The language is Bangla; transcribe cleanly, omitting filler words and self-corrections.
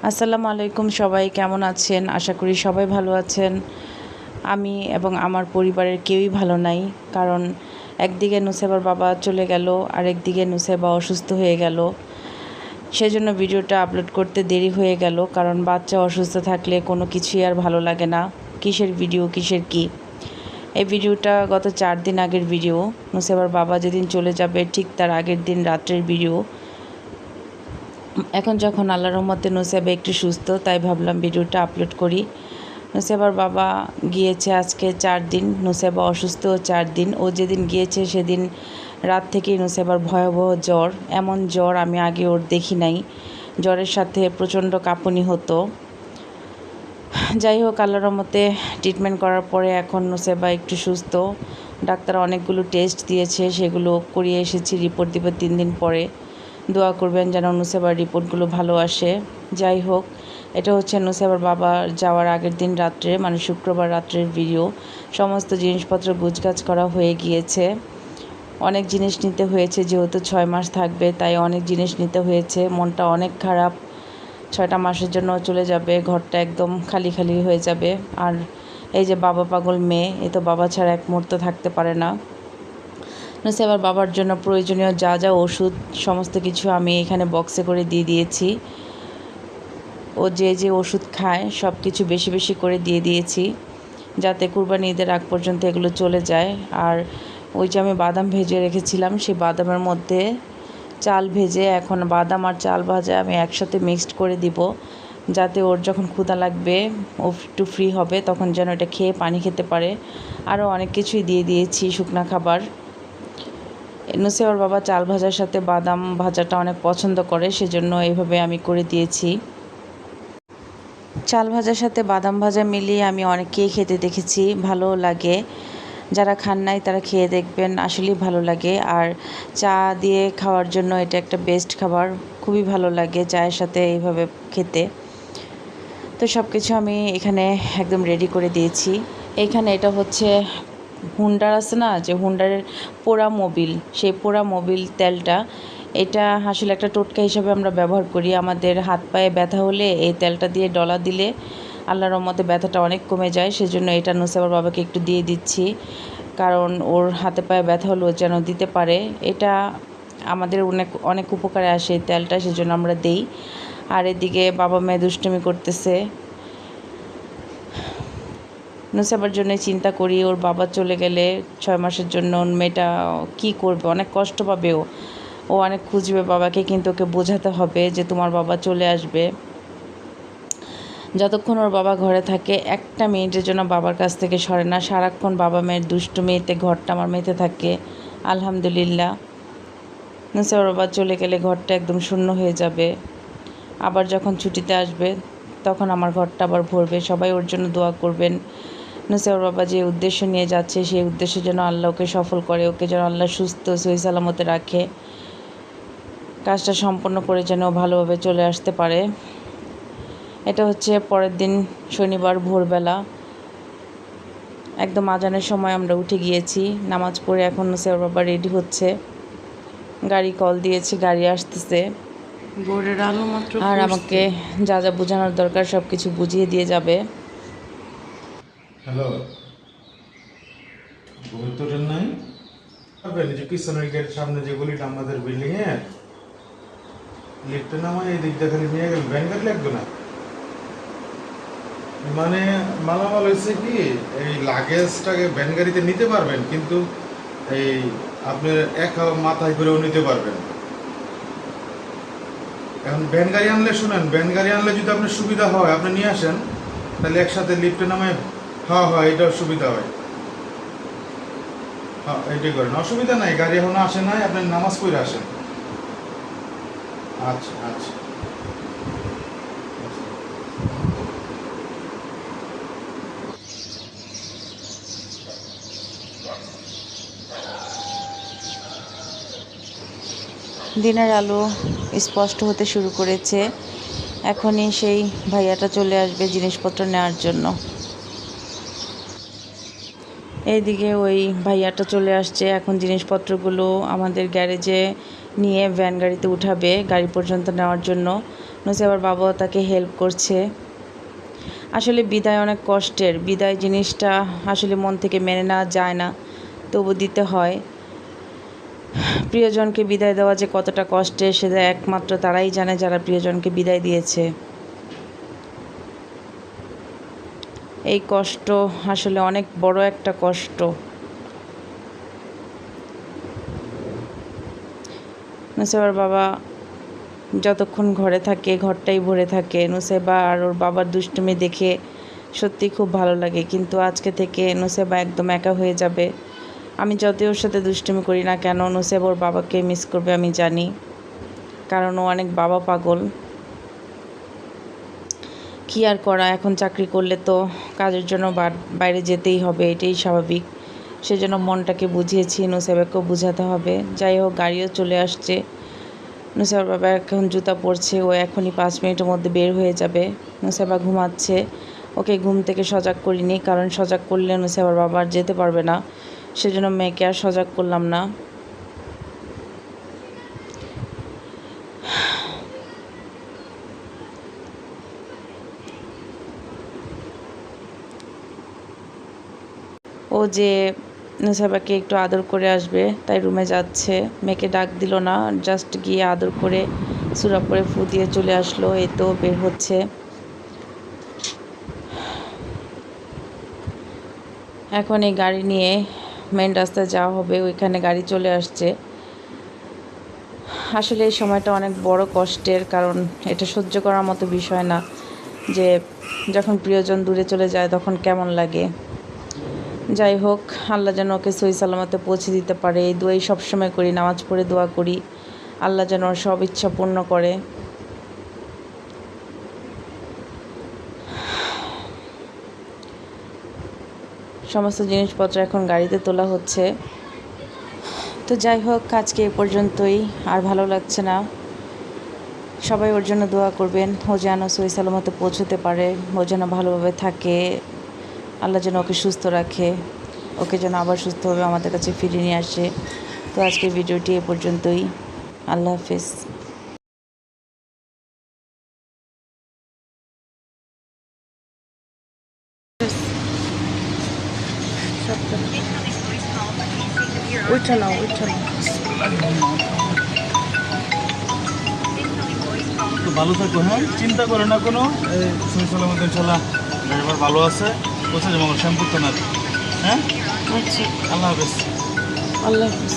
আসসালামু আলাইকুম, সবাই কেমন আছেন? আশা করি সবাই ভালো আছেন। আমি এবং আমার পরিবারের কেউই ভালো নাই। কারণ একদিকে নুসেবার বাবা চলে গেল, আর একদিকে নুসেবা অসুস্থ হয়ে গেল। সেজন্য ভিডিওটা আপলোড করতে দেরি হয়ে গেল, কারণ বাচ্চা অসুস্থ থাকলে কোনো কিছুই আর ভালো লাগে না। কিসের ভিডিও, কিসের কি। এই ভিডিওটা গত 4 দিন আগের ভিডিও। নুসেবার বাবা যেদিন চলে যাবে ঠিক তার আগের দিন রাত্রের ভিডিও। এখন যখন আল্লাহর রহমতে নুসেবা একটু সুস্থ, তাই ভাবলাম ভিডিওটা আপলোড করি। নুসেবার বাবা গিয়েছে আজকে 4 দিন, নুসেবা অসুস্থ 4 দিন। ও যেদিন গিয়েছে সেদিন রাত থেকেই নুসেবার ভয়াবহ জ্বর। এমন জ্বর আমি আগে ওর দেখি নাই। জ্বরের সাথে প্রচণ্ড কাঁপুনি হতো। যাই হোক, আল্লাহর রহমতে ট্রিটমেন্ট করার পরে এখন নুসেবা একটু সুস্থ। ডাক্তার অনেকগুলো টেস্ট দিয়েছে, সেগুলো করিয়ে এসেছি। রিপোর্ট দিবে 3 দিন পরে। দোয়া করবেন যেন নুসেবার রিপোর্টগুলো ভালো আসে। যাই হোক, এটা হচ্ছে নুসেবার বাবা যাওয়ার আগের দিন রাত্রে, মানে শুক্রবার রাত্রের ভিডিও। সমস্ত জিনিসপত্র গুছগাছ করা হয়ে গিয়েছে। অনেক জিনিস নিতে হয়েছে, যেহেতু 6 মাস থাকবে, তাই অনেক জিনিস নিতে হয়েছে। মনটা অনেক খারাপ। 6টা মাসের জন্য চলে যাবে, ঘরটা একদম খালি খালি হয়ে যাবে। আর এই যে বাবা পাগল মেয়ে, এ তো বাবা ছাড়া এক মুহূর্ত থাকতে পারে না। নুসেবার বাবার জন্য প্রয়োজনীয় যা যা ওষুধ, সমস্ত কিছু আমি এখানে বক্সে করে দিয়ে দিয়েছি। ও যে যে ওষুধ খায় সব কিছু বেশি বেশি করে দিয়ে দিয়েছি, যাতে কুরবানি ঈদের আগ পর্যন্ত এগুলো চলে যায়। আর ওই যে আমি বাদাম ভেজে রেখেছিলাম, সেই বাদামের মধ্যে চাল ভেজে, এখন বাদাম আর চাল ভাজা আমি একসাথে মিক্সড করে দিব, যাতে ওর যখন ক্ষুধা লাগবে ও একটু ফ্রি হবে, তখন যেন এটা খেয়ে পানি খেতে পারে। আরও অনেক কিছুই দিয়ে দিয়েছি শুকনা খাবার। নুসেবার বাবা চাল ভাজার সাথে বাদাম ভাজাটা অনেক পছন্দ করে, সেজন্য এইভাবে আমি করে দিয়েছি। চাল ভাজার সাথে বাদাম ভাজা মিলিয়ে আমি অনেককেই খেতে দেখেছি, ভালো লাগে। যারা খান নাই তারা খেয়ে দেখবেন, আসলেই ভালো লাগে। আর চা দিয়ে খাওয়ার জন্য এটা একটা বেস্ট খাবার, খুবই ভালো লাগে চায়ের সাথে এইভাবে খেতে। তো সব কিছু আমি এখানে একদম রেডি করে দিয়েছি। এইখানে এটা হচ্ছে হুন্ডার আছে না, যে হুন্ডারের পোড়া মোবিল, সেই পোড়া মোবিল তেলটা। এটা আসলে একটা টোটকা হিসাবে আমরা ব্যবহার করি। আমাদের হাত পায়ে ব্যথা হলে এই তেলটা দিয়ে ডলা দিলে আল্লাহর রহমতে ব্যথাটা অনেক কমে যায়। সেজন্য এটা নুসেবার বাবাকে একটু দিয়ে দিচ্ছি, কারণ ওর হাতে পায়ে ব্যথা হলেও যেন দিতে পারে। এটা আমাদের অনেক অনেক উপকারে আসে এই তেলটা, সেজন্য আমরা দেই। আর এদিকে বাবা মেয়ে দুষ্টুমি করতেছে। নুসেবার জন্য চিন্তা করি, ওর বাবা চলে গেলে 6 মাসের জন্য মেয়েটা কী করবে, অনেক কষ্ট পাবে। ও অনেক খুঁজবে বাবাকে, কিন্তু ওকে বোঝাতে হবে যে তোমার বাবা চলে আসবে। যতক্ষণ ওর বাবা ঘরে থাকে, একটা মিনিটের জন্য বাবার কাছ থেকে সরে না। সারাক্ষণ বাবা মেয়ের দুষ্টুমিতে ঘরটা আমার মেতে থাকে। আলহামদুলিল্লাহ, নুসেবার বাবা চলে গেলে ঘরটা একদম শূন্য হয়ে যাবে। আবার যখন ছুটিতে আসবে তখন আমার ঘরটা আবার ভরবে। সবাই ওর জন্য দোয়া করবেন। নুসেবার বাবা যে উদ্দেশ্য নিয়ে যাচ্ছে, সেই উদ্দেশ্যে যেন আল্লাহ ওকে সফল করে, ওকে যেন আল্লাহ সুস্থ সহি সালামতে রাখে, কাজটা সম্পন্ন করে যেন ভালোভাবে চলে আসতে পারে। এটা হচ্ছে পরের দিন শনিবার ভোরবেলা, একদম আজানের সময় আমরা উঠে গিয়েছি। নামাজ পড়ে এখন নুসেবার বাবা রেডি হচ্ছে। গাড়ি কল দিয়েছে, গাড়ি আসতেছে। ভোরের আলো মাত্র আর আমাকে যা যা বোঝানোর দরকার সব কিছু বুঝিয়ে দিয়ে যাবে। হ্যালো, ঘুমের তো ট্রেন নাই? পারবেন যে পিছনের গেটের সামনে যে গলিটা আমাদের বিল্ডিং এ, লিফটে নামায় এই দিক দিয়ে খালি নিয়ে গেল, ভ্যান গাড়ি লাগবে না। মানে মালামাল হয়েছে কি, এই লাগেজটাকে ভ্যান গাড়িতে নিতে পারবেন, কিন্তু এই আপনি এক মাথায় করেও নিতে পারবেন। এখন ভ্যান গাড়ি আনলে শুনেন, ভ্যান গাড়ি আনলে যদি আপনার সুবিধা হয় আপনি নিয়ে আসেন, তাহলে একসাথে লিফটে নামায়, হ্যাঁ এটাও সুবিধা হয়। হ্যাঁ এটাই করেন, অসুবিধা নাই। গাড়ি এখনো আসে নাই, আপনি নামাজ পড়ে আসেন। আচ্ছা আচ্ছা। দিনের আলো স্পষ্ট হতে শুরু করেছে। এখনই সেই ভাইয়াটা চলে আসবে জিনিসপত্র নেওয়ার জন্য। এইদিকে ওই ভাইয়াটা চলে আসছে, এখন জিনিসপত্রগুলো আমাদের গ্যারেজে নিয়ে ভ্যান গাড়িতে উঠাবে গাড়ি পর্যন্ত নেওয়ার জন্য। নুসেবার বাবাও তাকে হেল্প করছে। আসলে বিদায় অনেক কষ্টের, বিদায় জিনিসটা আসলে মন থেকে মেনে নেওয়া যায় না, তবু দিতে হয়। প্রিয়জনকে বিদায় দেওয়া যে কতটা কষ্টের সেটা একমাত্র তারাই জানে যারা প্রিয়জনকে বিদায় দিয়েছে। এই কষ্ট আসলে অনেক বড় একটা কষ্ট। নুসেবার বাবা যতক্ষণ ঘরে থাকে ঘরটাই ভরে থাকে। নুসেবা আর ওর বাবার দুষ্টুমি দেখে সত্যি খুব ভালো লাগে, কিন্তু আজকে থেকে নুসেবা একদম একা হয়ে যাবে। আমি যতই ওর সাথে দুষ্টুমি করি না কেন, নুসেবা ওর বাবাকে মিস করবে আমি জানি, কারণ ও অনেক বাবা পাগল। কী আর করা, এখন চাকরি করলে তো কাজের জন্য বাইরে যেতেই হবে, এটাই স্বাভাবিক। সেজন্য মনটাকে বুঝিয়েছি, নুসেবাকেও বুঝাতে হবে। যাই হোক, গাড়িও চলে আসছে। নুসেবার বাবা এখন জুতা পরছে, ও এখনই 5 মিনিটের মধ্যে বের হয়ে যাবে। নুসেবা ঘুমাচ্ছে, ওকে ঘুম থেকে সজাগ করিনি, কারণ সজাগ করলে নুসেবার বাবা আর যেতে পারবে না, সেজন্য মেয়েকে আর সজাগ করলাম না। ও যে নুসেবাকে একটু আদর করে আসবে তাই রুমে যাচ্ছে, মেয়েকে ডাক দিল না, জাস্ট গিয়ে আদর করে সূরা পরে ফু দিয়ে চলে আসলো। এই তো বের হচ্ছে। এখন এই গাড়ি নিয়ে মেন রাস্তায় যাওয়া হবে, ওইখানে গাড়ি চলে আসছে। আসলে এই সময়টা অনেক বড় কষ্টের, কারণ এটা সহ্য করার মতো বিষয় না যে যখন প্রিয়জন দূরে চলে যায় তখন কেমন লাগে। যাই হোক, আল্লাহ যেন ওকে সহি সালামতে পৌঁছে দিতে পারে, এই দোয়াই সবসময় করি, নামাজ পড়ে দোয়া করি আল্লাহ যেন ওর সব ইচ্ছা পূর্ণ করে। সমস্ত জিনিসপত্র এখন গাড়িতে তোলা হচ্ছে। তো যাই হোক, আজকে এ পর্যন্তই, আর ভালো লাগছে না। সবাই ওর জন্য দোয়া করবেন, ও যেন সহি সালামতে পৌঁছতে পারে, ও যেন ভালোভাবে থাকে, আল্লাহ যেন ওকে সুস্থ রাখে, ওকে যেন আবার সুস্থভাবে আমাদের কাছে ফিরিয়ে নিয়ে আসে। তো আজকের ভিডিওটি এ পর্যন্তই। আল্লাহ হাফেজ। ওইটা নাও, ওইটা নাও। তো ভালো থাকো, হ্যাঁ, চিন্তা করো না কোনো। সহি সালামতে চলা, ড্রাইভার ভালো আছে, পৌঁছে যাবো আমার শ্যামপুর থানার। হ্যাঁ, আচ্ছা, আল্লাহ হাফেজ। আল্লাহ হাফিজ।